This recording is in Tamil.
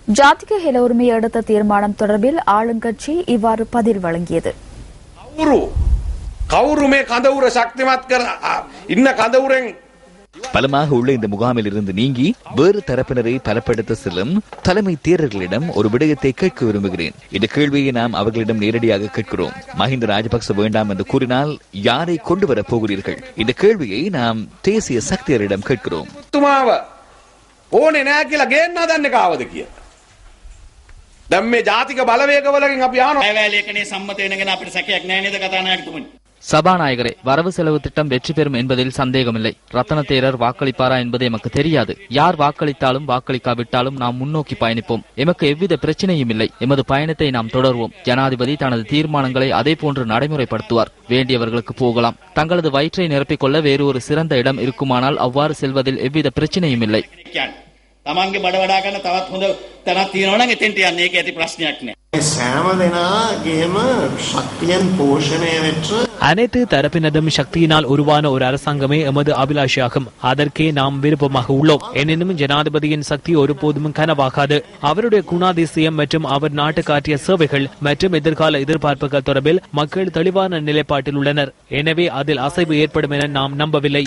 ஜாதிக ஹெல உரிமை எடுத்த தீர்மானம் தொடர்பில் ஆளுங்கட்சி இவ்வாறு பதில் வழங்கியது. பலமாக உள்ள இந்த முகாமில் இருந்து நீங்கி வேறு தரப்பினரை பலப்படுத்த செல்லும் தலைமை தேரர்களிடம் ஒரு விடயத்தை கேட்க விரும்புகிறேன். இந்த கேள்வியை நாம் அவர்களிடம் நேரடியாக கேட்கிறோம். மஹிந்த ராஜபக்ச வேண்டாம் என்று கூறினால் யாரை கொண்டு வரப் போகிறீர்கள்? இந்த கேள்வியை நாம் தேசிய சக்தியரிடம் கேட்கிறோம். சபாநாயகரே, வரவு செலவு திட்டம் வெற்றி பெறும் என்பதில் சந்தேகமில்லை. ரத்தன தேரர் வாக்களிப்பாரா என்பது எமக்கு தெரியாது. யார் வாக்களித்தாலும் வாக்களிக்காவிட்டாலும் நாம் முன்னோக்கி பயணிப்போம். எமக்கு எவ்வித பிரச்சனையும் இல்லை. எமது பயணத்தை நாம் தொடர்வோம். ஜனாதிபதி தனது தீர்மானங்களை அதே போன்று நடைமுறைப்படுத்துவார். வேண்டியவர்களுக்கு போகலாம். தங்களது வயிற்றை நிரப்பிக் கொள்ள வேறு ஒரு சிறந்த இடம் இருக்குமானால் அவ்வாறு செல்வதில் எவ்வித பிரச்சனையும் இல்லை. තමන්ගේ බඩ වඩා ගන්න තවත් හොඳ තැනක් තියෙනවා නම් එතෙන්ට යන්න. ඒක ඇති ප්‍රශ්නයක් නෑ. සෑම දෙනාගේම ශක්තියෙන් போஷණය වෙච්ච அனைத்து தரப்பினதும் சக்தியினால் உருவான ஒரு அரசாங்கமே எமது அபிலாஷையாகும். அதற்கே நாம் விருப்பமாக உள்ளோம். எனினும் ஜனாதிபதியின் சக்தி ஒருபோதும் கனவாகாது. அவருடைய குணாதிசயம் மற்றும் அவர் நாட்டுக்கு ஆற்றிய சேவைகள் மற்றும் எதிர்கால எதிர்பார்ப்புகள் தொடர்பில் மக்கள் தெளிவான நிலைப்பாட்டில் உள்ளனர். எனவே அதில் அசைவு ஏற்படும் என நாம் நம்பவில்லை.